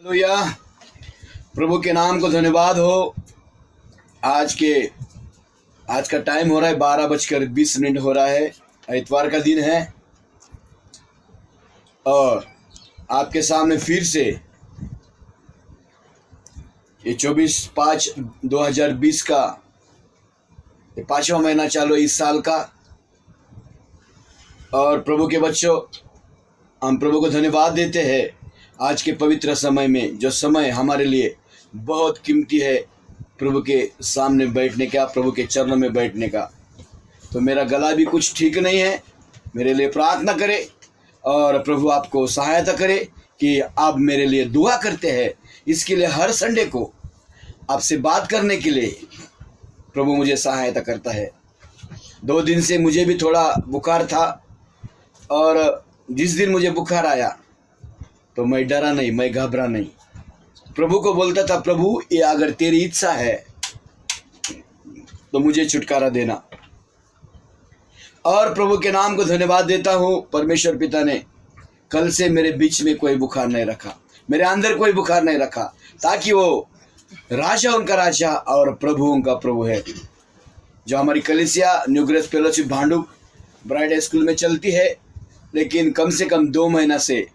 Hallelujah. प्रभु के नाम को धन्यवाद हो। आज का टाइम हो रहा है 12:20 हो रहा है। इतवार का दिन है और आपके सामने फिर से ये 24/5/2020 का ये 5वां महीना चालू है इस साल का। और प्रभु के बच्चों, हम प्रभु को धन्यवाद देते हैं आज के पवित्र समय में, जो समय हमारे लिए बहुत कीमती है, प्रभु के सामने बैठने का, प्रभु के चरणों में बैठने का। तो मेरा गला भी कुछ ठीक नहीं है, मेरे लिए प्रार्थना करें और प्रभु आपको सहायता करे कि आप मेरे लिए दुआ करते हैं। इसके लिए हर संडे को आपसे बात करने के लिए प्रभु मुझे सहायता करता है। 2 दिन से मुझे भी थोड़ा बुखार था और जिस दिन मुझे बुखार आया तो मैं डरा नहीं, मैं घबरा नहीं। प्रभु को बोलता था, प्रभु ये अगर तेरी इच्छा है तो मुझे छुटकारा देना। और प्रभु के नाम को धन्यवाद देता हूँ, परमेश्वर पिता ने कल से मेरे बीच में कोई बुखार नहीं रखा, मेरे अंदर कोई बुखार नहीं रखा, ताकि वो राजा उनका राजा और प्रभु उनका प्रभु है। जो हमारी कलीसिया new grace fellowship Bhandup bride school में चलती है, लेकिन कम से कम 2 महीना से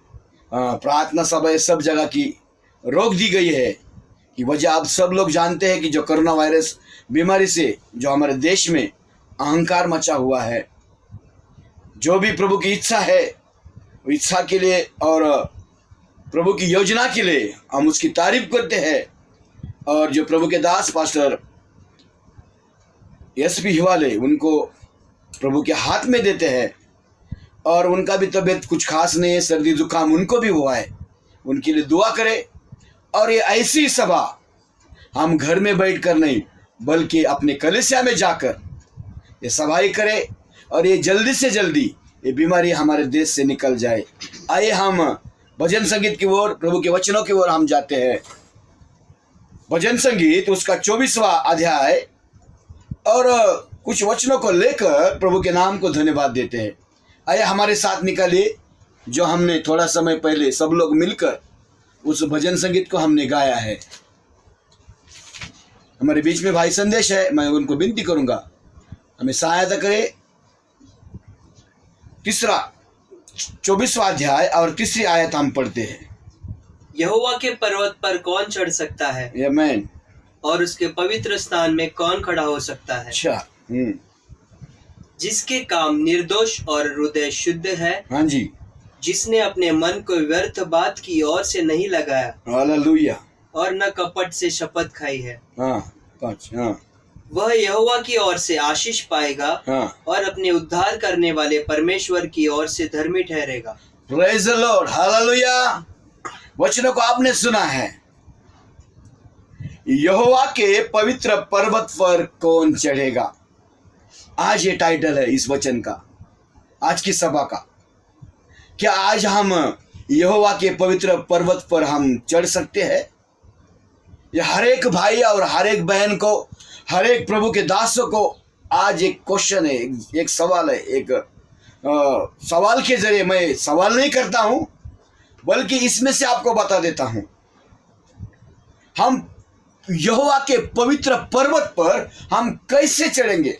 प्रार्थना सभा सब जगह की रोक दी गई है। कि वजह आप सब लोग जानते हैं कि जो कोरोना वायरस बीमारी से जो हमारे देश में अहंकार मचा हुआ है, जो भी प्रभु की इच्छा है, इच्छा के लिए और प्रभु की योजना के लिए हम उसकी तारीफ करते हैं। और जो प्रभु के दास पास्टर एसपी हिवाले, उनको प्रभु के हाथ में देते हैं। और उनका भी तबीयत कुछ खास नहीं है, सर्दी जुकाम उनको भी हुआ है, उनके लिए दुआ करें। और ये ऐसी सभा हम घर में बैठकर नहीं, बल्कि अपने कलीसिया में जाकर ये सभाई करें और ये जल्दी से जल्दी ये बीमारी हमारे देश से निकल जाए। आइए हम भजन संगीत की ओर, प्रभु के वचनों की ओर हम जाते हैं। भजन संगीत उसका 24वां अध्याय और कुछ वचनों को लेकर प्रभु के नाम को धन्यवाद देते हैं। आइए हमारे साथ निकालिए, जो हमने थोड़ा समय पहले सब लोग मिलकर उस भजन संगीत को हमने गाया है। हमारे बीच में भाई संदेश है, मैं उनको विनती करूंगा हमें सहायता करें। 24वां अध्याय और 3री आयत हम पढ़ते हैं। यहोवा के पर्वत पर कौन चढ़ सकता है? आमीन। और उसके पवित्र स्थान में कौन खड़ा हो सकता है? अच्छा। जिसके काम निर्दोष और हृदय शुद्ध है, हाँ जी, जिसने अपने मन को व्यर्थ बात की ओर से नहीं लगाया, हालेलुया, और न कपट से शपथ खाई है, हाँ 5, हाँ, वह यहोवा की ओर से आशीष पाएगा, हाँ, और अपने उद्धार करने वाले परमेश्वर की ओर से धर्मी ठहरेगा। Praise the Lord, hallelujah. वचनों को आपने सुना है। यहोवा के पवित्र पर्वत पर कौन चढ़ेगा, आज ये टाइटल है इस वचन का, आज की सभा का। क्या आज हम यहोवा के पवित्र पर्वत पर हम चढ़ सकते हैं? ये हर एक भाई और हर एक बहन को, हर एक प्रभु के दासों को आज एक क्वेश्चन है, एक सवाल है। एक सवाल के जरिए मैं सवाल नहीं करता हूं, बल्कि इसमें से आपको बता देता हूं, हम यहोवा के पवित्र पर्वत पर हम कैसे चढ़ेंगे।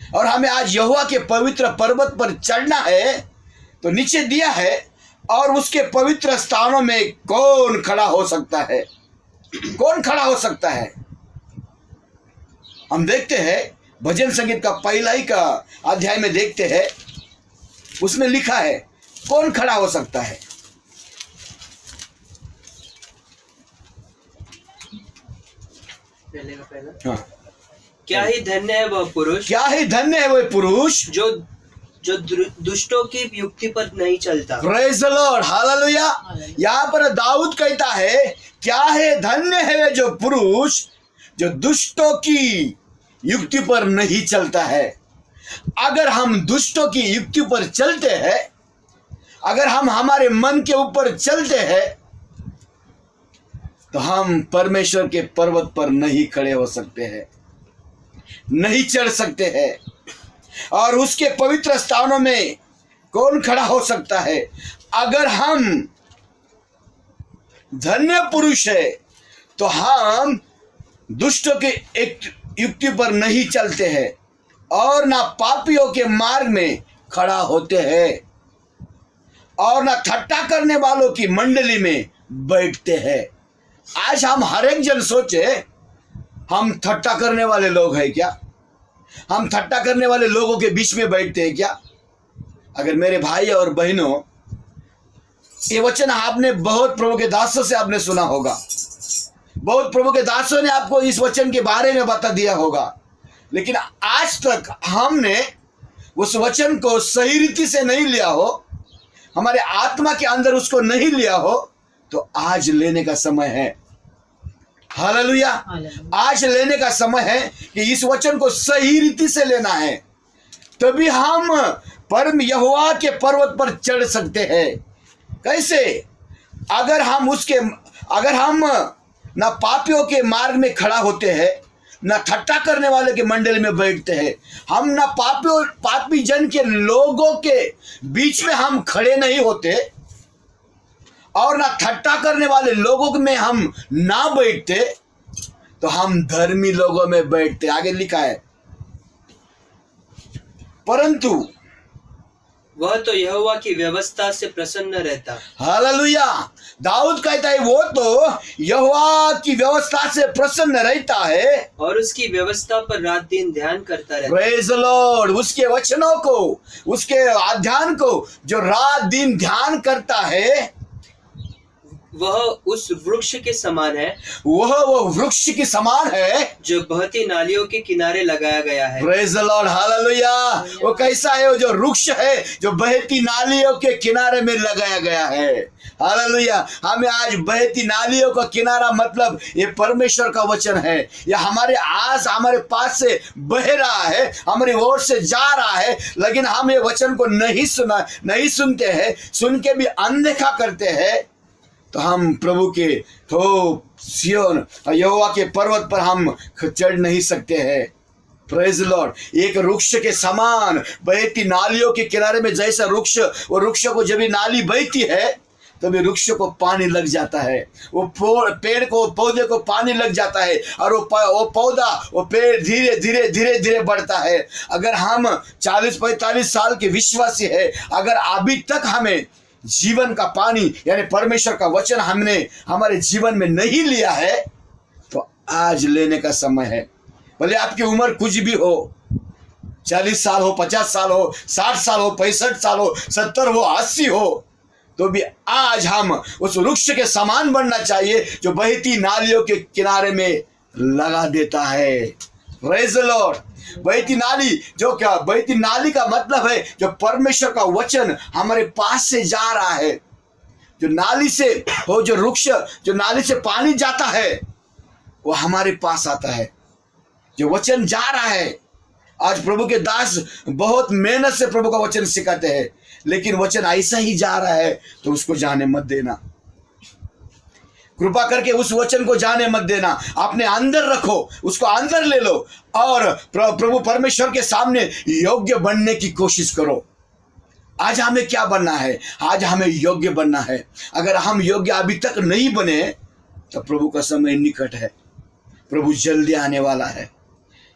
और हमें आज यहोवा के पवित्र पर्वत पर चढ़ना है तो नीचे दिया है, और उसके पवित्र स्थानों में कौन खड़ा हो सकता है, कौन खड़ा हो सकता है। हम देखते हैं भजन संगीत का पहला ही का अध्याय में देखते हैं, उसमें लिखा है कौन खड़ा हो सकता है। पहले का पहला, हाँ, क्या ही धन्य है वह पुरुष, क्या ही धन्य है वह पुरुष जो दुष्टों की युक्ति पर नहीं चलता। Praise the Lord, hallelujah. यहाँ पर दाऊद कहता है, क्या है धन्य है वे जो पुरुष जो दुष्टों की युक्ति पर नहीं चलता है। अगर हम दुष्टों की युक्ति पर चलते हैं, अगर हम हमारे मन के ऊपर चलते हैं, तो हम परमेश्वर के पर्वत पर नहीं खड़े हो सकते हैं, नहीं चढ़ सकते हैं। और उसके पवित्र स्थानों में कौन खड़ा हो सकता है? अगर हम धन्य पुरुष है, तो हम दुष्टों के एक युक्ति पर नहीं चलते हैं और ना पापियों के मार्ग में खड़ा होते हैं और ना ठट्टा करने वालों की मंडली में बैठते हैं। आज हम हर एक जन सोचे हम ठट्टा करने वाले लोग हैं क्या? हम ठट्टा करने वाले लोगों के बीच में बैठते हैं क्या? अगर मेरे भाई और बहनों, ये वचन आपने बहुत प्रभु के दासों से आपने सुना होगा, बहुत प्रभु के दासों ने आपको इस वचन के बारे में बता दिया होगा, लेकिन आज तक हमने उस वचन को सही रीति से नहीं लिया हो, हमारे आत्मा के अंदर उसको नहीं लिया हो, तो आज लेने का समय है। हालेलुया। आज लेने का समय है कि इस वचन को सही रीति से लेना है, तभी हम परम यहोवा के पर्वत पर चढ़ सकते हैं। कैसे? अगर हम ना पापियों के मार्ग में खड़ा होते हैं, ना ठट्टा करने वाले के मंडल में बैठते हैं, हम ना पापी जन के लोगों के बीच में हम खड़े नहीं होते और ना ठट्टा करने वाले लोगों में हम ना बैठते, तो हम धर्मी लोगों में बैठते। आगे लिखा है, परंतु वह तो यहोवा की व्यवस्था से प्रसन्न रहता। हालेलुया। दाऊद कहता है वो तो यहोवा की व्यवस्था से प्रसन्न रहता है और उसकी व्यवस्था पर रात दिन ध्यान करता रहता। Praise the Lord. उसके वचनों को, उसके अध्ययन को जो रात दिन ध्यान करता है, वह उस वृक्ष के समान है, वह वृक्ष के समान है जो बहती नालियों के किनारे लगाया गया है। Praise the Lord. हालेलुया। वो कैसा है? वो जो वृक्ष है जो बहती नालियों के किनारे में लगाया गया है। हालेलुया। हमें आज बहती नालियों का किनारा मतलब ये परमेश्वर का वचन है, या हमारे पास से बह रहा है, हमारी ओर से जा रहा है, लेकिन हम ये वचन को नहीं सुनते हैं, सुन के भी अनदेखा करते हैं, तो हम प्रभु के सियोन यहोवा के पर्वत पर हम चढ़ नहीं सकते हैं। Praise Lord. एक वृक्ष के समान बहती नालियों के किनारे में जैसा वृक्ष को जब नाली बहती है तभी वृक्ष को पानी लग जाता है, वो पौधे को पानी लग जाता है और वो पेड़ धीरे धीरे बढ़ता है। अगर हम 40-45 साल के विश्वासी है, अगर अभी तक हमें जीवन का पानी यानी परमेश्वर का वचन हमने हमारे जीवन में नहीं लिया है, तो आज लेने का समय है। भले आपकी उम्र कुछ भी हो, 40 साल हो, 50 साल हो, 60 साल हो, 65 साल हो, 70 हो, 80 हो, तो भी आज हम उस वृक्ष के समान बनना चाहिए जो बहती नालियों के किनारे में लगा देता है। Praise the Lord. बहती नाली, जो क्या बहती नाली का मतलब है जो परमेश्वर का वचन हमारे पास से जा रहा है, जो नाली से हो, जो वृक्ष जो नाली से पानी जाता है वो हमारे पास आता है, जो वचन जा रहा है। आज प्रभु के दास बहुत मेहनत से प्रभु का वचन सिखाते हैं, लेकिन वचन ऐसा ही जा रहा है तो उसको जाने मत देना। कृपा करके उस वचन को जाने मत देना, अपने अंदर रखो, उसको अंदर ले लो और प्रभु परमेश्वर के सामने योग्य बनने की कोशिश करो। आज हमें क्या बनना है? आज हमें योग्य बनना है। अगर हम योग्य अभी तक नहीं बने तो प्रभु का समय निकट है, प्रभु जल्दी आने वाला है।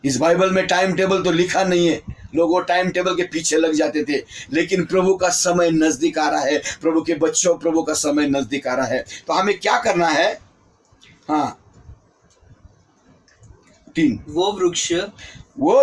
इस बाइबल में टाइम टेबल तो लिखा नहीं है, लोग वो टाइम टेबल के पीछे लग जाते थे, लेकिन प्रभु का समय नजदीक आ रहा है। प्रभु के बच्चों, प्रभु का समय नजदीक आ रहा है, तो हमें क्या करना है? हाँ, 3 वो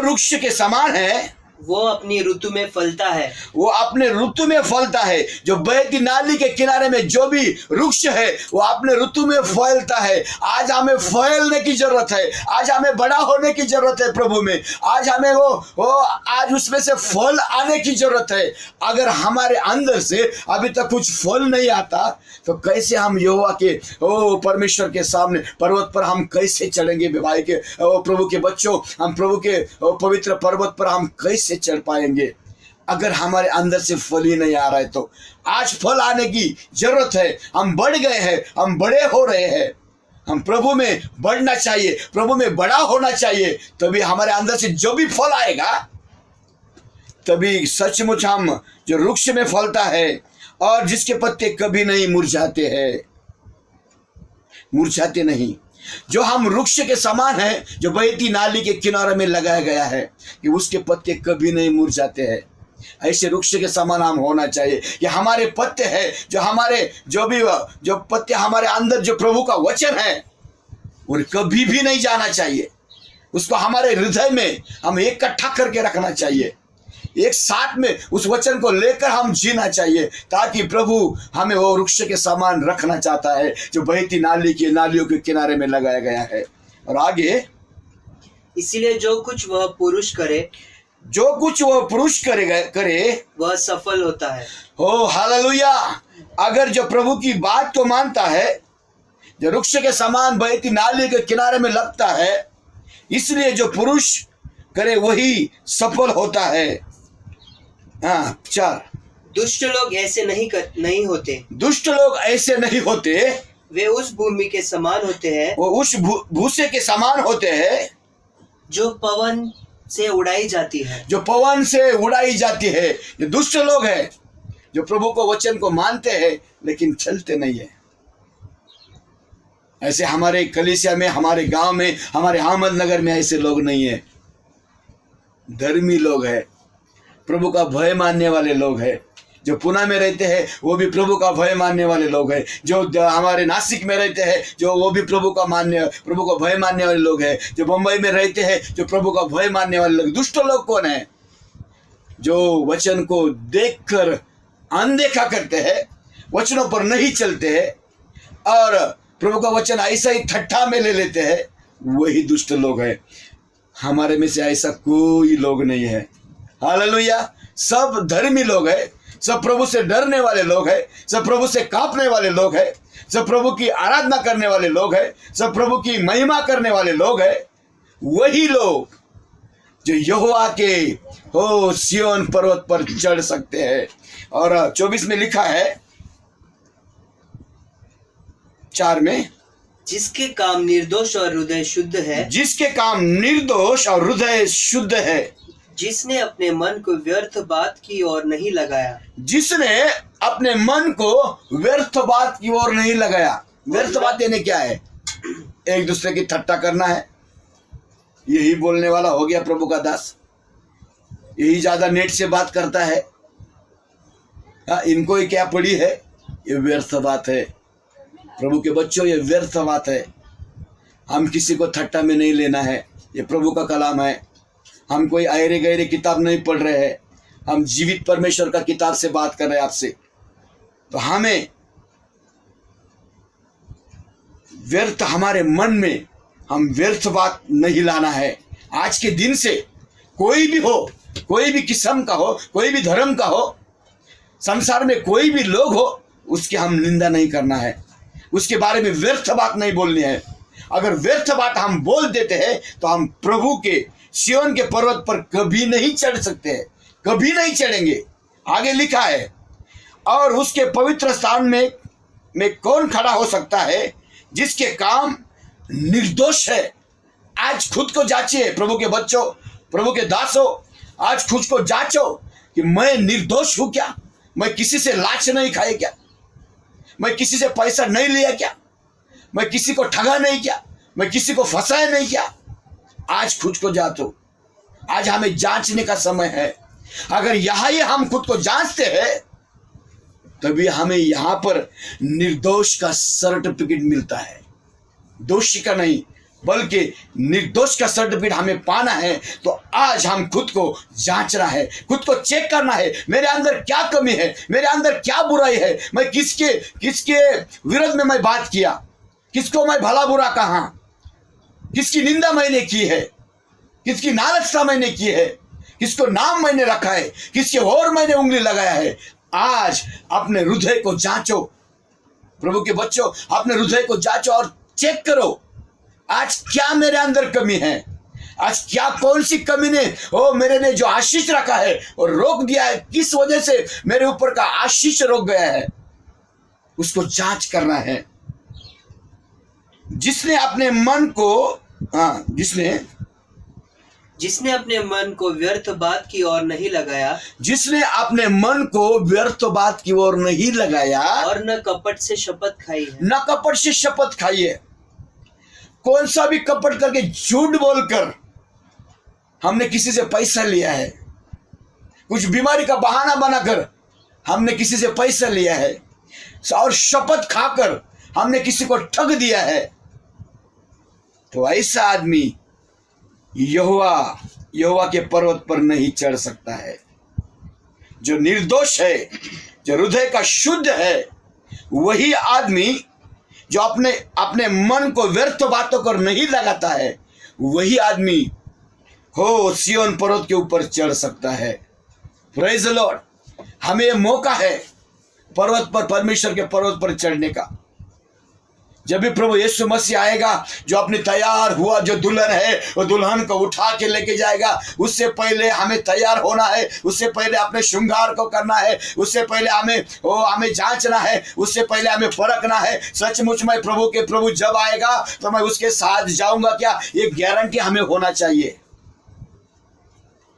वृक्ष के समान है, वो अपनी ऋतु में फलता है, वो अपने ऋतु में फलता है। जो बहती नाली के किनारे में जो भी वृक्ष है वो अपने ऋतु में फैलता है। आज हमें फैलने की जरूरत है, आज हमें बड़ा होने की जरूरत है प्रभु में, आज हमें वो आज उसमें से फल आने की जरूरत है। अगर हमारे अंदर से अभी तक कुछ फल नहीं आता तो कैसे हम यहोवा के परमेश्वर के सामने पर्वत पर हम कैसे चढ़ेंगे? भाई के प्रभु के बच्चों, हम प्रभु के पवित्र पर्वत पर हम कैसे चढ़ पाएंगे अगर हमारे अंदर से फल ही नहीं आ रहा है? तो आज फल आने की जरूरत है। हम बढ़ गए हैं, हम बड़े हो रहे हैं, हम प्रभु में बढ़ना चाहिए, प्रभु में बड़ा होना चाहिए, तभी हमारे अंदर से जो भी फल आएगा तभी सचमुच हम जो वृक्ष में फलता है और जिसके पत्ते कभी नहीं मुरझाते हैं। मुरझाते नहीं। जो हम वृक्ष के समान हैं, जो बहती नाली के किनारे में लगाया गया है, कि उसके पत्ते कभी नहीं मुरझाते हैं। ऐसे वृक्ष के समान हम होना चाहिए कि हमारे पत्ते हैं, जो पत्ते हमारे अंदर, जो प्रभु का वचन है, वो कभी भी नहीं जाना चाहिए। उसको हमारे हृदय में हम इकट्ठा करके रखना चाहिए, एक साथ में उस वचन को लेकर हम जीना चाहिए, ताकि प्रभु हमें वो वृक्ष के समान रखना चाहता है, जो बहती नालियों के किनारे में लगाया गया है। और आगे, इसीलिए जो कुछ वह पुरुष करे करे वह सफल होता है। हो हालेलुया। अगर जो प्रभु की बात को मानता है, जो वृक्ष के समान बहती नाली के किनारे में लगता है, इसलिए जो पुरुष करे वही सफल होता है। 4, दुष्ट लोग ऐसे नहीं होते। दुष्ट लोग ऐसे नहीं होते, वे उस भूमि के समान होते हैं, वो उस भूसे के समान होते हैं, जो पवन से उड़ाई जाती है। जो पवन से उड़ाई जाती है। ये दुष्ट लोग हैं, जो प्रभु को वचन को मानते हैं लेकिन चलते नहीं है। ऐसे हमारे कलीसिया में, हमारे गांव में, हमारे अहमदनगर में ऐसे लोग नहीं है। धर्मी लोग हैं, प्रभु का भय मानने वाले लोग हैं। जो पुणे में रहते हैं वो भी प्रभु का भय मानने वाले लोग हैं। जो हमारे नासिक में रहते हैं, जो वो भी प्रभु का भय मानने वाले लोग हैं। जो मुंबई में रहते हैं, जो प्रभु का भय मानने वाले लोग। दुष्ट लोग कौन है? जो वचन को देखकर अनदेखा करते हैं, वचनों पर नहीं चलते हैं और प्रभु का वचन ऐसा ही ठट्ठा में ले लेते हैं, वही दुष्ट लोग हैं। हमारे में से ऐसा कोई लोग नहीं है। हालेलुया। सब धर्मी लोग हैं, सब प्रभु से डरने वाले लोग हैं, सब प्रभु से कांपने वाले लोग हैं, सब प्रभु की आराधना करने वाले लोग हैं, सब प्रभु की महिमा करने वाले लोग हैं। वही लोग जो यहोवा के सिय्योन पर्वत पर चढ़ सकते हैं। और 24 में लिखा है, 4 में, जिसके काम निर्दोष और हृदय शुद्ध है। जिसके काम निर्दोष और हृदय शुद्ध है। जिसने अपने मन को व्यर्थ बात की ओर नहीं लगाया। जिसने अपने मन को व्यर्थ बात की ओर नहीं लगाया। व्यर्थ बात यानी क्या है? एक दूसरे की ठट्टा करना है। यही बोलने वाला हो गया प्रभु का दास। यही ज्यादा नेट से बात करता है। इनको ही क्या पड़ी है? ये व्यर्थ बात है। प्रभु के बच्चों, ये व्यर्थ बात है। हम किसी को ठट्टा में नहीं लेना है। ये प्रभु का कलाम है। हम कोई अरे गहरे किताब नहीं पढ़ रहे हैं। हम जीवित परमेश्वर का किताब से बात कर रहे हैं आपसे। तो हमें व्यर्थ, हमारे मन में हम व्यर्थ बात नहीं लाना है। आज के दिन से कोई भी हो, कोई भी किस्म का हो, कोई भी धर्म का हो, संसार में कोई भी लोग हो, उसकी हम निंदा नहीं करना है। उसके बारे में व्यर्थ बात नहीं बोलनी है। अगर व्यर्थ बात हम बोल देते हैं तो हम प्रभु के सिय्योन के पर्वत पर कभी नहीं चढ़ सकते हैं, कभी नहीं चढ़ेंगे। आगे लिखा है, और उसके पवित्र स्थान में कौन खड़ा हो सकता है जिसके काम निर्दोष है। आज खुद को जांचिए प्रभु के बच्चों, प्रभु के दासों। आज खुद को जांचो कि मैं निर्दोष हूं क्या? मैं किसी से लाच नहीं खाए क्या? मैं किसी से पैसा नहीं लिया क्या? मैं किसी को ठगा नहीं क्या? मैं किसी को फंसाया नहीं क्या? आज खुद को जांचो। आज हमें जांचने का समय है। अगर यहां ही हम खुद को जांचते हैं, तभी हमें यहां पर निर्दोष का सर्टिफिकेट मिलता है। दोषी का नहीं, बल्कि निर्दोष का सर्टिफिकेट हमें पाना है। तो आज हम खुद को जांचना है, खुद को चेक करना है। मेरे अंदर क्या कमी है? मेरे अंदर क्या बुराई है? मैं किसके विरोध में मैं बात किया? किसको मैं भला बुरा कहा? किसकी निंदा मैंने की है? किसकी नालचता मैंने की है? किसको नाम मैंने रखा है? किसके और मैंने उंगली लगाया है? आज अपने हृदय को जांचो। प्रभु के बच्चों, अपने हृदय को जांचो और चेक करो, आज क्या मेरे अंदर कमी है? आज क्या, कौन सी कमी ने मेरे ने जो आशीष रखा है और रोक दिया है? किस वजह से मेरे ऊपर का आशीष रोक गया है? उसको जांच करना है। जिसने अपने मन को जिसने अपने मन को व्यर्थ बात की ओर नहीं लगाया जिसने अपने मन को व्यर्थ बात की ओर नहीं लगाया और न कपट से शपथ खाई है। न कपट से शपथ खाई है। कौन सा भी कपट करके झूठ बोलकर हमने किसी से पैसा लिया है, कुछ बीमारी का बहाना बनाकर हमने किसी से पैसा लिया है, और शपथ खाकर हमने किसी को ठग दिया है, तो ऐसा आदमी यहोवा के पर्वत पर नहीं चढ़ सकता है। जो निर्दोष है, जो हृदय का शुद्ध है, वही आदमी जो अपने मन को व्यर्थ बातों पर नहीं लगाता है, वही आदमी सिय्योन पर्वत के ऊपर चढ़ सकता है। Praise the Lord. हमें यह मौका है पर्वत पर, परमेश्वर के पर्वत पर चढ़ने का। जब भी प्रभु यीशु मसीह आएगा, जो अपने तैयार हुआ जो दुल्हन है, वो दुल्हन को उठा के लेके जाएगा। उससे पहले हमें तैयार होना है, उससे पहले अपने श्रृंगार को करना है, उससे पहले हमें जांचना है, उससे पहले हमें परखना है। सचमुच में प्रभु जब आएगा तो मैं उसके साथ जाऊंगा क्या, ये गारंटी हमें होना चाहिए।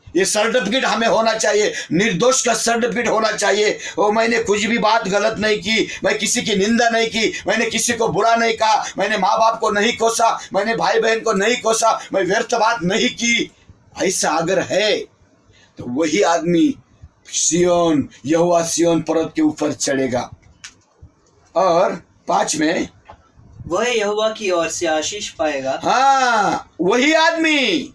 ये सर्टिफिकेट हमें होना चाहिए, निर्दोष का सर्टिफिकेट होना चाहिए। मैंने कुछ भी बात गलत नहीं की, मैं किसी की निंदा नहीं की, मैंने किसी को बुरा नहीं कहा, मैंने माँ बाप को नहीं कोसा, मैंने भाई बहन को नहीं कोसा, मैं व्यर्थ बात नहीं की। ऐसा अगर है तो वही आदमी यहोवा सिय्योन पर्वत के ऊपर चढ़ेगा। और 5 में वह यहोवा की ओर से आशीष पाएगा। हाँ, वही आदमी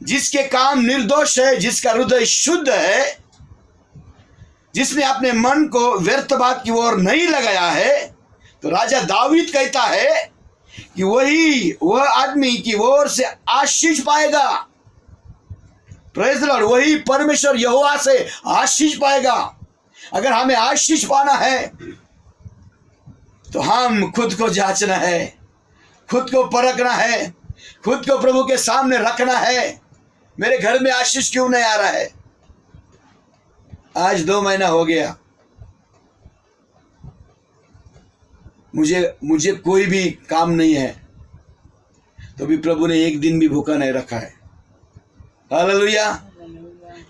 जिसके काम निर्दोष है, जिसका हृदय शुद्ध है, जिसने अपने मन को व्यर्थ बात की ओर नहीं लगाया है, तो राजा दाऊद कहता है कि वह आदमी की ओर से आशीष पाएगा। Praise the Lord. वही परमेश्वर यहोवा से आशीष पाएगा। अगर हमें आशीष पाना है तो हम खुद को जांचना है, खुद को परखना है, खुद को प्रभु के सामने रखना है। मेरे घर में आशीष क्यों नहीं आ रहा है? आज 2 महीना हो गया, मुझे कोई भी काम नहीं है, तो भी प्रभु ने एक दिन भी भूखा नहीं रखा है। हालेलुया।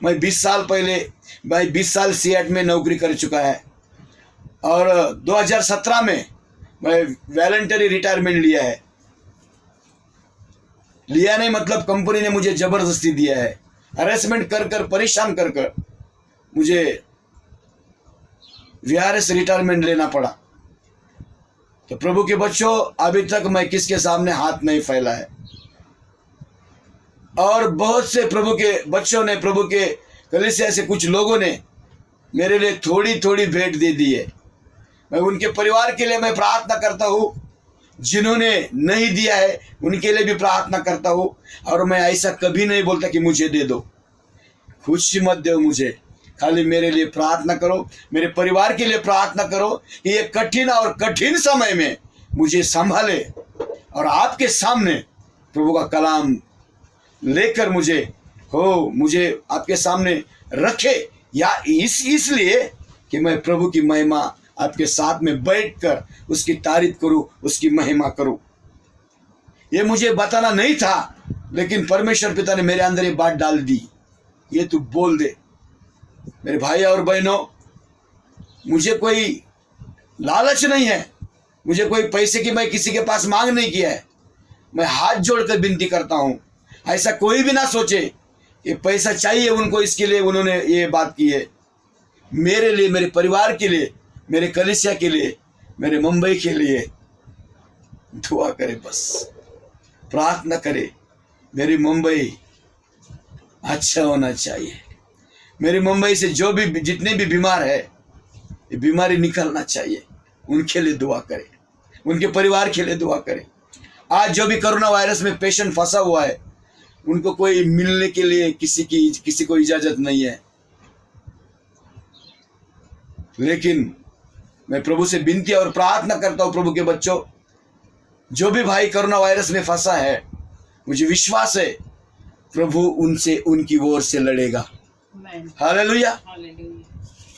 मैं 20 साल सीएट में नौकरी कर चुका है, और 2017 में मैं वॉलंटरी रिटायरमेंट लिया नहीं, मतलब कंपनी ने मुझे जबरदस्ती दिया है, हरेसमेंट कर परेशान कर मुझे वीआरएस रिटायरमेंट लेना पड़ा। तो प्रभु के बच्चों, अभी तक मैं किसके सामने हाथ नहीं फैला है, और बहुत से प्रभु के बच्चों ने, प्रभु के कलीसिया से कुछ लोगों ने मेरे लिए थोड़ी भेंट दे दी है। मैं उनके परिवार के लिए मैं प्रार्थना करता हूँ, जिन्होंने नहीं दिया है उनके लिए भी प्रार्थना करता हूँ। और मैं ऐसा कभी नहीं बोलता कि मुझे दे दो, खुशी मत दो मुझे, खाली मेरे लिए प्रार्थना करो, मेरे परिवार के लिए प्रार्थना करो कि ये कठिन समय में मुझे संभाले, और आपके सामने प्रभु का कलाम लेकर मुझे आपके सामने रखे, या इसलिए कि मैं प्रभु की महिमा आपके साथ में बैठकर उसकी तारीफ करूं, उसकी महिमा करूं। ये मुझे बताना नहीं था, लेकिन परमेश्वर पिता ने मेरे अंदर ये बात डाल दी, ये तू बोल दे। मेरे भाई और बहनों, मुझे कोई लालच नहीं है, मुझे कोई पैसे की मैं किसी के पास मांग नहीं किया है। मैं हाथ जोड़कर विनती करता हूँ, ऐसा कोई भी ना सोचे कि पैसा चाहिए उनको, इसके लिए उन्होंने ये बात की है। मेरे लिए, मेरे परिवार के लिए, मेरे कलीसिया के लिए, मेरे मुंबई के लिए दुआ करे, बस प्रार्थना करे। मेरी मुंबई अच्छा होना चाहिए, मेरी मुंबई से जितने भी बीमार है, ये बीमारी निकलना चाहिए। उनके लिए दुआ करे, उनके परिवार के लिए दुआ करे। आज जो भी कोरोना वायरस में पेशेंट फंसा हुआ है, उनको कोई मिलने के लिए किसी को इजाजत नहीं है, लेकिन मैं प्रभु से विनती और प्रार्थना करता हूँ, प्रभु के बच्चों, जो भी भाई कोरोना वायरस में फंसा है, मुझे विश्वास है प्रभु उनकी ओर से लड़ेगा। हालेलुया।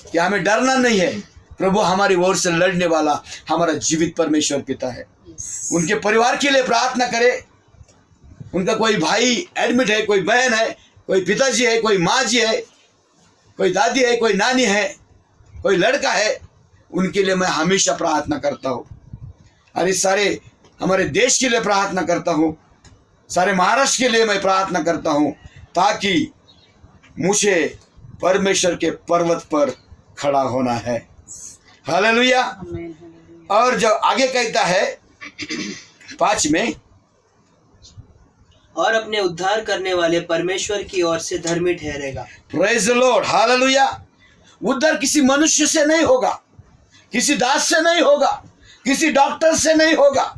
क्या हमें डरना नहीं है? प्रभु हमारी ओर से लड़ने वाला हमारा जीवित परमेश्वर पिता है। उनके परिवार के लिए प्रार्थना करे, उनका कोई भाई एडमिट है, कोई बहन है, कोई पिताजी है, कोई माँ जी है, कोई दादी है, कोई नानी है, कोई लड़का है, उनके लिए मैं हमेशा प्रार्थना करता हूँ। और इस सारे हमारे देश के लिए प्रार्थना करता हूँ, सारे महाराष्ट्र के लिए मैं प्रार्थना करता हूँ, ताकि मुझे परमेश्वर के पर्वत पर खड़ा होना है। हालेलुया। और जो आगे कहता है 5 में, और अपने उद्धार करने वाले परमेश्वर की ओर से धर्मी ठहरेगा। Praise the Lord. हालेलुया। उद्धार किसी मनुष्य से नहीं होगा, किसी दास से नहीं होगा, किसी डॉक्टर से नहीं होगा,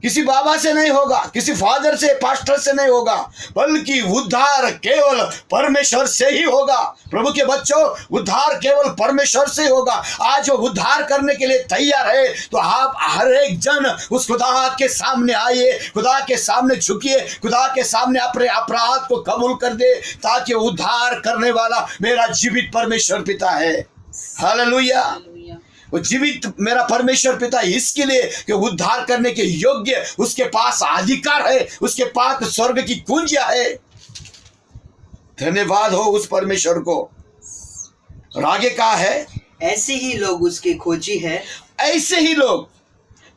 किसी बाबा से नहीं होगा, किसी फादर से, पास्टर से नहीं होगा, बल्कि उद्धार केवल परमेश्वर से ही होगा। प्रभु के बच्चों, उद्धार केवल परमेश्वर से ही होगा। आज वो उद्धार करने के लिए तैयार है, तो आप हर एक जन उस खुदा के सामने आइए, खुदा के सामने झुकिए, खुदा के सामने अपने अपराध को कबूल कर दे, ताकि उद्धार करने वाला मेरा जीवित परमेश्वर पिता है। हालेलुया। वो जीवित मेरा परमेश्वर पिता इसके लिए कि उद्धार करने के योग्य उसके पास अधिकार है, उसके पास स्वर्ग की कुंजियां है। धन्यवाद हो उस परमेश्वर को। और आगे कहा है, ऐसे ही लोग उसके खोजी है। ऐसे ही लोग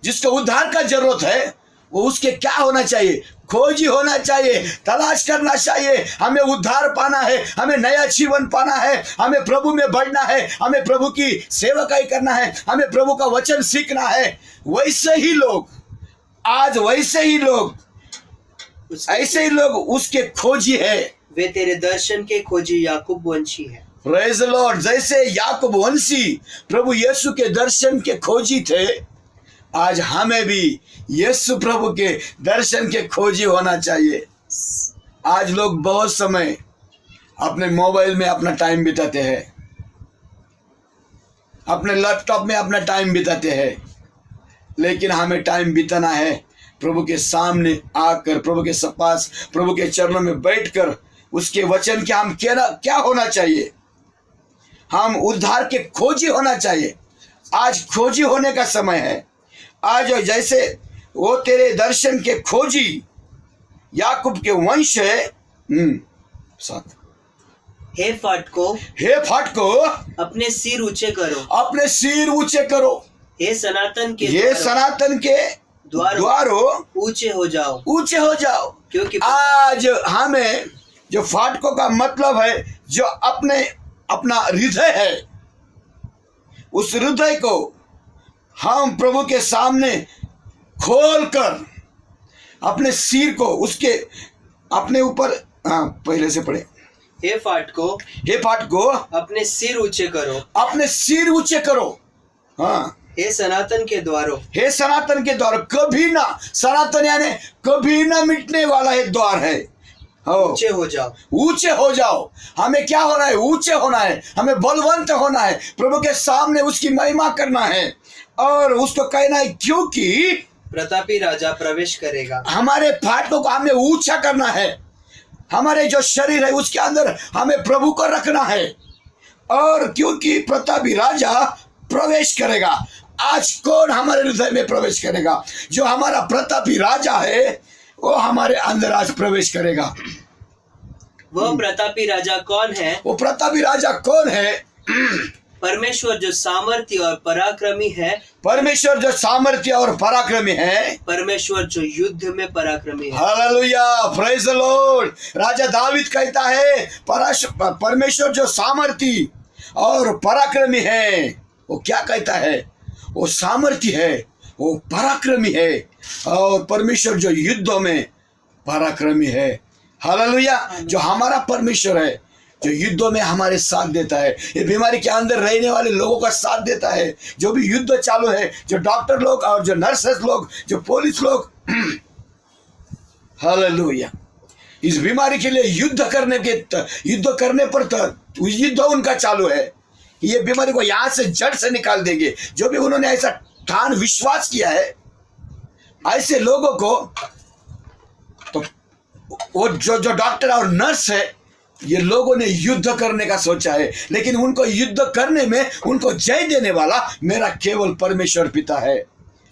जिसको उद्धार का जरूरत है, वो उसके क्या होना चाहिए? खोजी होना चाहिए, तलाश करना चाहिए। हमें उद्धार पाना है, हमें नया जीवन पाना है, हमें प्रभु में बढ़ना है, हमें प्रभु की सेवकाई करना है, हमें प्रभु का वचन सीखना है। वैसे ही लोग आज, वैसे ही लोग, ऐसे ही लोग उसके खोजी है। वे तेरे दर्शन के खोजी याकूब वंशी है। Praise the Lord. जैसे याकूब वंशी प्रभु यीशु के दर्शन के खोजी थे, आज हमें भी यीशु प्रभु के दर्शन के खोजी होना चाहिए। आज लोग बहुत समय अपने मोबाइल में अपना टाइम बिताते हैं, अपने लैपटॉप में अपना टाइम बिताते हैं, लेकिन हमें टाइम बिताना है प्रभु के सामने आकर, प्रभु के पास, प्रभु के चरणों में बैठकर उसके वचन के हम क्या होना चाहिए? हम उद्धार के खोजी होना चाहिए। आज खोजी होने का समय है। आज जैसे वो तेरे दर्शन के खोजी याकूब के वंश है। 7 हे फाटको, हे फाटको, अपने सिर ऊंचे करो, अपने सिर ऊंचे करो। हे सनातन के ये सनातन के द्वारों ऊंचे हो जाओ, ऊंचे हो जाओ। क्योंकि आज हमें जो फाटकों का मतलब है, जो अपना हृदय है, उस हृदय को हम प्रभु के सामने खोलकर अपने सिर को उसके अपने ऊपर, पहले से पढ़े। हे फाटको, हे फाटको, अपने सिर ऊंचे करो, अपने सिर ऊंचे करो। हाँ, हे सनातन के द्वारों, हे सनातन के द्वार, कभी ना, सनातन यानी कभी ना मिटने वाला एक द्वार है। ऊंचे हो जाओ, ऊंचे हो जाओ। हमें क्या होना है? ऊंचे होना है, हमें बलवंत होना है, प्रभु के सामने उसकी महिमा करना है और उसको कहना है, क्योंकि प्रतापी राजा प्रवेश करेगा। हमारे फाटकों को हमें ऊंचा करना है। हमारे जो शरीर है उसके अंदर हमें प्रभु को रखना है, और क्योंकि प्रतापी राजा प्रवेश करेगा। आज कौन हमारे हृदय में प्रवेश करेगा? जो हमारा प्रतापी राजा है, वो हमारे अंदर आज प्रवेश करेगा। वह प्रतापी राजा कौन है? वो प्रतापी राजा कौन है? परमेश्वर जो सामर्थ्य और पराक्रमी है। परमेश्वर जो सामर्थ्य और पराक्रमी है। परमेश्वर जो युद्ध में पराक्रमी है। Hallelujah, praise the Lord. राजा दावीद कहता है, परमेश्वर जो सामर्थ्य और पराक्रमी है। वो क्या कहता है? वो सामर्थ्य है, वो पराक्रमी है, और परमेश्वर जो युद्धों में पराक्रमी है। हालेलुया। जो हमारा परमेश्वर है, जो युद्धों में हमारे साथ देता है, ये बीमारी के अंदर रहने वाले लोगों का साथ देता है। जो भी युद्ध चालू है, जो डॉक्टर लोग और जो नर्सेस लोग, जो पुलिस लोग, हालेलुया, इस बीमारी के लिए युद्ध करने पर तो युद्ध उनका चालू है। ये बीमारी को यहाँ से जड़ से निकाल देंगे। जो भी उन्होंने ऐसा ठान विश्वास किया है, ऐसे लोगों को तो वो जो डॉक्टर और नर्स है, ये लोगों ने युद्ध करने का सोचा है, लेकिन उनको युद्ध करने में उनको जय देने वाला मेरा केवल परमेश्वर पिता है।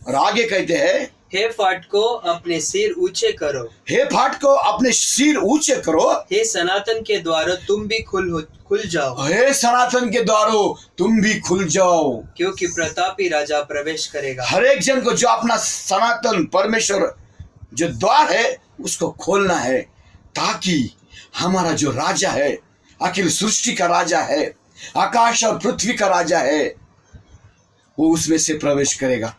और आगे कहते हैं, हे फाटको अपने सिर ऊंचे करो, हे फाटको अपने सिर ऊंचे करो, हे सनातन के द्वारों तुम भी खुल जाओ, हे सनातन के द्वारों तुम भी खुल जाओ, क्योंकि प्रतापी राजा प्रवेश करेगा। हर एक जन को जो अपना सनातन परमेश्वर जो द्वार है उसको खोलना है, ताकि हमारा जो राजा है, अखिल सृष्टि का राजा है, आकाश और पृथ्वी का राजा है, वो उसमें से प्रवेश करेगा।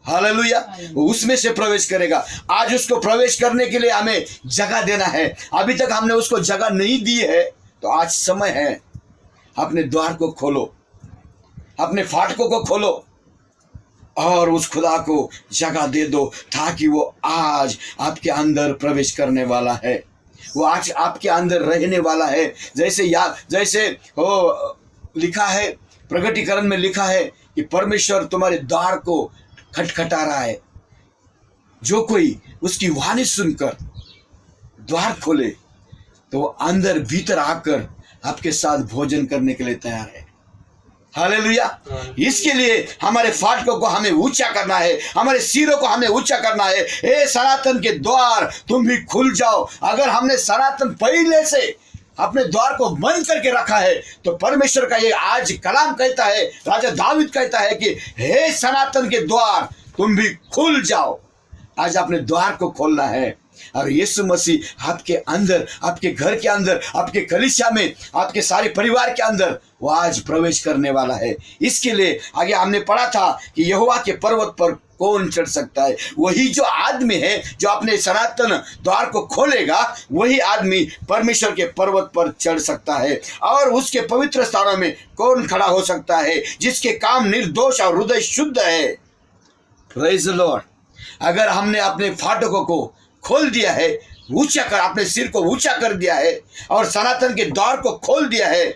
हालेलुया, वो उसमें से प्रवेश करेगा। आज उसको प्रवेश करने के लिए हमें जगह देना है। अभी तक हमने उसको जगह नहीं दी है, तो आज समय है, अपने द्वार को खोलो, अपने फाटकों को खोलो और उस खुदा को जगह दे दो, ताकि वो आज आपके अंदर प्रवेश करने वाला है, वो आज आपके अंदर रहने वाला है। जैसे वो लिखा है, प्रकटीकरण में लिखा है कि परमेश्वर तुम्हारे द्वार को खटखटा रहा है। जो कोई उसकी वाणी सुनकर द्वार खोले तो वो अंदर भीतर आकर आपके साथ भोजन करने के लिए तैयार है। हालेलुया। इसके लिए हमारे फाटकों को हमें ऊंचा करना है, हमारे सिरों को हमें ऊंचा करना है। हे सनातन के द्वार तुम भी खुल जाओ। अगर हमने सनातन पहले से अपने द्वार को बंद करके रखा है, तो परमेश्वर का ये आज कलाम कहता है, राजा दाऊद कहता है कि हे सनातन के द्वार तुम भी खुल जाओ। आज अपने द्वार को खोलना है और यीशु मसीह आपके अंदर, आपके घर के अंदर, आपके कलीसिया में, आपके सारे परिवार के अंदर वो आज प्रवेश करने वाला है। इसके लिए आगे हमने पढ़ा था कि यहोवा के पर्वत पर कौन चढ़ सकता है। वही जो आदमी है जो अपने सनातन द्वार को खोलेगा, वही आदमी परमेश्वर के पर्वत पर चढ़ सकता है। और उसके पवित्र स्थानों में कौन खड़ा हो सकता है, जिसके काम निर्दोष और हृदय शुद्ध है। Praise the Lord. अगर हमने अपने फाटकों को खोल दिया है, ऊंचा कर, अपने सिर को ऊंचा कर दिया है और सनातन के द्वार को खोल दिया है,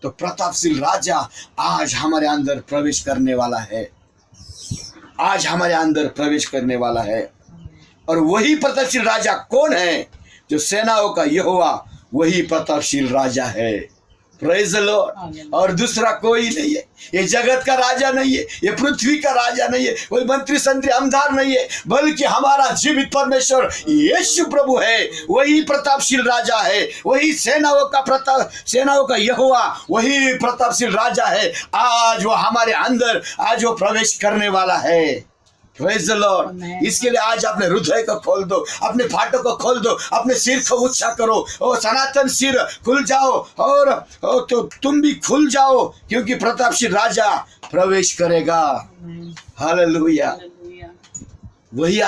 तो प्रतापशील राजा आज हमारे अंदर प्रवेश करने वाला है। आज हमारे अंदर प्रवेश करने वाला है। और वही प्रतापशील राजा कौन है? जो सेनाओं का यहोवा, वही प्रतापशील राजा है। Praise the Lord. और दूसरा कोई नहीं है। ये जगत का राजा नहीं है, ये पृथ्वी का राजा नहीं है, कोई मंत्री संतरी आमदार नहीं है, बल्कि हमारा जीवित परमेश्वर यीशु प्रभु है। वही प्रतापशील राजा है, वही सेनाओं का यहोवा, वही प्रतापशील राजा है। आज वो हमारे अंदर, आज वो प्रवेश करने वाला है। Praise the Lord. इसके लिए आज अपने हृदय को खोल दो, अपने फाटकों को खोल दो, अपने सिर को ऊंचा करो। ओ सनातन सिर खुल जाओ और तो तुम भी खुल जाओ, क्योंकि प्रतापशील राजा प्रवेश करेगा। हालेलुया। वही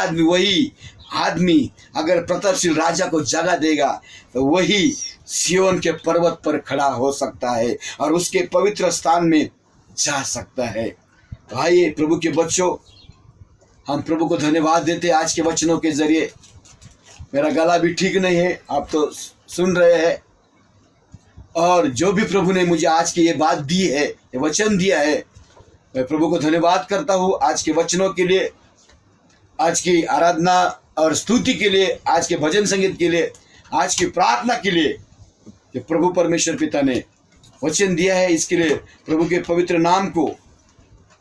आदमी अगर प्रतापशील राजा को जगह देगा, तो वही सियोन के पर्वत पर खड़ा हो सकता है और उसके पवित्र स्थान में जा सकता है। तो आइए प्रभु के बच्चों, हम प्रभु को धन्यवाद देते हैं आज के वचनों के जरिए। मेरा गला भी ठीक नहीं है, आप तो सुन रहे हैं। और जो भी प्रभु ने मुझे आज की ये बात दी है, ये वचन दिया है, मैं प्रभु को धन्यवाद करता हूँ आज के वचनों के लिए, आज की आराधना और स्तुति के लिए, आज के भजन संगीत के लिए, आज की प्रार्थना के लिए कि प्रभु परमेश्वर पिता ने वचन दिया है। इसके लिए प्रभु के पवित्र नाम को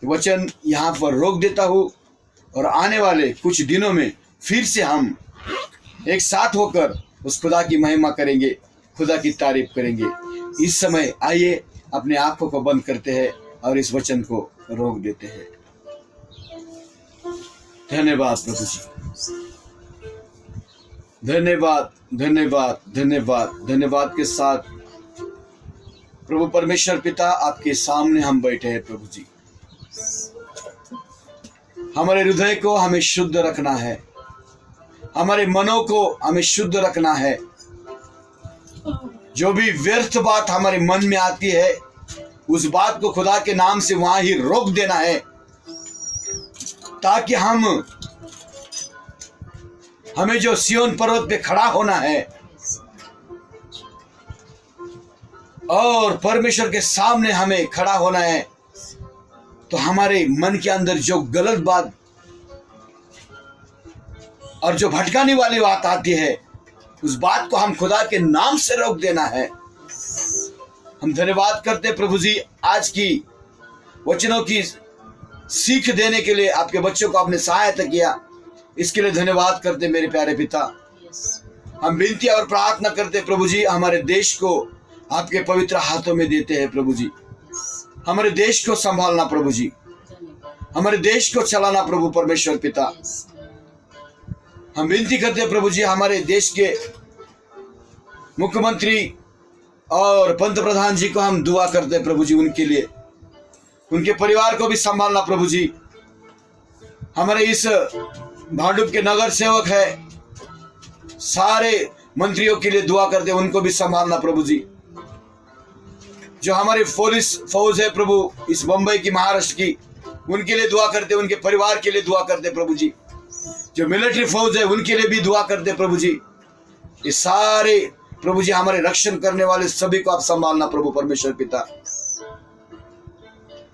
वचन यहाँ पर रोक देता हूँ और आने वाले कुछ दिनों में फिर से हम एक साथ होकर उस खुदा की महिमा करेंगे, खुदा की तारीफ करेंगे। इस समय आइए अपने आंखों को बंद करते हैं और इस वचन को रोक देते हैं। धन्यवाद प्रभु जी, धन्यवाद धन्यवाद धन्यवाद धन्यवाद के साथ प्रभु परमेश्वर पिता आपके सामने हम बैठे हैं। प्रभु जी, हमारे हृदय को हमें शुद्ध रखना है, हमारे मनों को हमें शुद्ध रखना है। जो भी व्यर्थ बात हमारे मन में आती है, उस बात को खुदा के नाम से वहां ही रोक देना है, ताकि हमें जो सियोन पर्वत पे खड़ा होना है और परमेश्वर के सामने हमें खड़ा होना है, तो हमारे मन के अंदर जो गलत बात और जो भटकाने वाली बात आती है, उस बात को हम खुदा के नाम से रोक देना है। हम धन्यवाद करते प्रभु जी आज की वचनों की सीख देने के लिए आपके बच्चों को आपने सहायता किया, इसके लिए धन्यवाद करते मेरे प्यारे पिता। हम विनती और प्रार्थना करते प्रभु जी, हमारे देश को आपके पवित्र हाथों में देते हैं प्रभु जी। हमारे देश को संभालना प्रभु जी, हमारे देश को चलाना प्रभु परमेश्वर पिता। हम विनती करते हैं प्रभु जी, हमारे देश के मुख्यमंत्री और पंत प्रधान जी को हम दुआ करते हैं प्रभु जी, उनके लिए, उनके परिवार को भी संभालना प्रभु जी। हमारे इस भांडुप के नगर सेवक है, सारे मंत्रियों के लिए दुआ करते हैं, उनको भी संभालना प्रभु जी। जो हमारी पुलिस फौज है प्रभु, इस मुंबई की, महाराष्ट्र की, उनके लिए दुआ करते, उनके परिवार के लिए दुआ करते प्रभु जी। जो मिलिट्री फौज है उनके लिए भी दुआ करते प्रभु जी। ये सारे प्रभु जी हमारे रक्षण करने वाले सभी को आप संभालना प्रभु परमेश्वर पिता।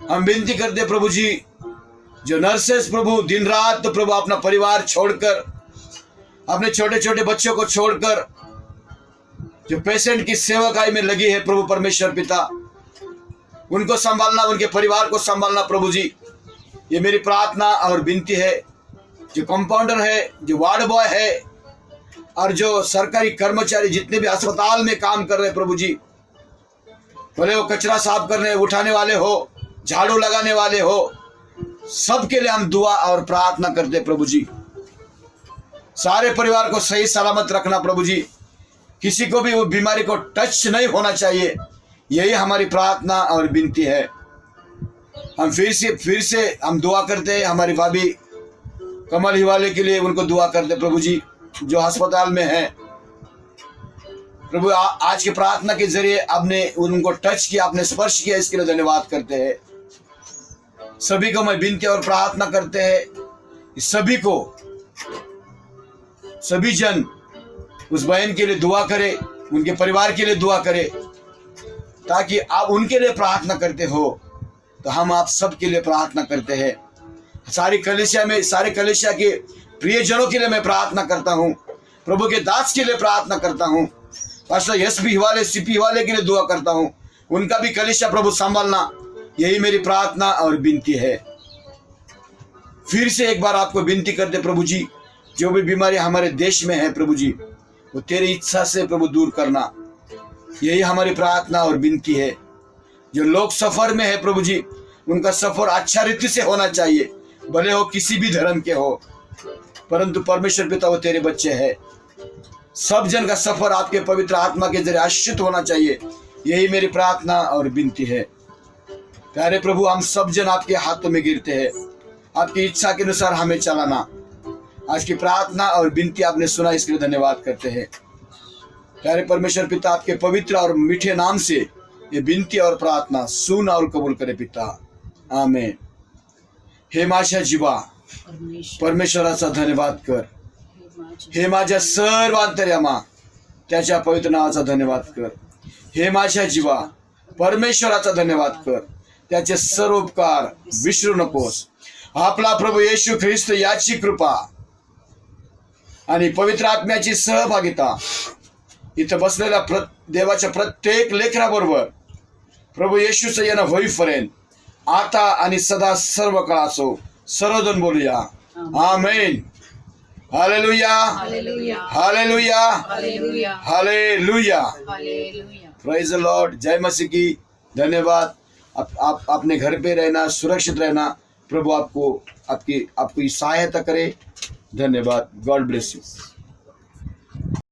हम विनती करते प्रभु जी, जो नर्सेस प्रभु दिन रात तो प्रभु अपना परिवार छोड़कर, अपने छोटे छोटे बच्चों को छोड़कर जो पेशेंट की सेवकाई में लगी है प्रभु परमेश्वर पिता, उनको संभालना, उनके परिवार को संभालना प्रभु जी। ये मेरी प्रार्थना और विनती है। जो कंपाउंडर है, जो वार्ड बॉय है, और जो सरकारी कर्मचारी जितने भी अस्पताल में काम कर रहे हैं प्रभु जी, भले वो कचरा साफ करने उठाने वाले हो, झाड़ू लगाने वाले हो, सबके लिए हम दुआ और प्रार्थना करते प्रभु जी। सारे परिवार को सही सलामत रखना प्रभु जी, किसी को भी वो बीमारी को टच नहीं होना चाहिए, यही हमारी प्रार्थना और विनती है। हम फिर से हम दुआ करते हैं हमारी भाभी कमल हिवाले के लिए, उनको दुआ करते प्रभु जी, जो अस्पताल में है प्रभु। आज की प्रार्थना के जरिए आपने उनको टच किया, आपने स्पर्श किया, इसके लिए धन्यवाद करते हैं। सभी को मैं विनती और प्रार्थना करते हैं, सभी को, सभी जन उस बहन के लिए दुआ करे, उनके परिवार के लिए दुआ करे, ताकि आप उनके लिए प्रार्थना करते हो तो हम आप सब के लिए प्रार्थना करते हैं। सारी कलीसिया में, सारे कलीसिया के प्रियजनों के लिए मैं प्रार्थना करता हूँ, प्रभु के दास के लिए प्रार्थना करता हूँ, pastor SP Hiwale, CP Hiwale के लिए दुआ करता हूँ, उनका भी कलीसिया प्रभु संभालना, यही मेरी प्रार्थना और विनती है। फिर से एक बार आपको विनती करते प्रभु जी, जो भी बीमारी हमारे देश में है प्रभु जी, वो तेरी इच्छा से प्रभु दूर करना, यही हमारी प्रार्थना और विनती है। जो लोग सफर में है प्रभु जी, उनका सफर अच्छा रीति से होना चाहिए, भले हो किसी भी धर्म के हो, परंतु परमेश्वर पिता वो तेरे बच्चे हैं, सब जन का सफर आपके पवित्र आत्मा के जरिए आश्रित होना चाहिए, यही मेरी प्रार्थना और विनती है। प्यारे प्रभु, हम सब जन आपके हाथों में गिरते हैं, आपकी इच्छा के अनुसार हमें चलाना। आज की प्रार्थना और विनती आपने सुना, इसके लिए धन्यवाद करते हैं। प्यारे परमेश्वर पिता, आपके पवित्र और मीठे नाम से ये विनती और प्रार्थना सुन और कबूल करे पिता, आमेन। हे माझ्या जीवा परमेश्वराचा धन्यवाद कर, हे माझ्या सर्व अंतर्यामा त्याच्या पवित्र नावाचा धन्यवाद कर। हे माझ्या जीवा परमेश्वराचा धन्यवाद कर, त्याचे सर्व उपकार विसरू नकोस। आपला प्रभू येशू ख्रिस्त याची कृपा आणि पवित्र आत्म्याची सहभागिता इथं बसलेल्या देवाच्या प्रत्येक लेकराबरोबर प्रभू येशूचं येणं होईपर्यंत आता आणि सदा सर्व काळ असो। सर्वजण बोलूया आमेन। Hallelujah, hallelujah, hallelujah, praise the Lord. जय मसीह की। धन्यवाद। आप अपने घर पे रहना, सुरक्षित रहना। प्रभु आपको आपकी सहायता करे। धन्यवाद। God bless you.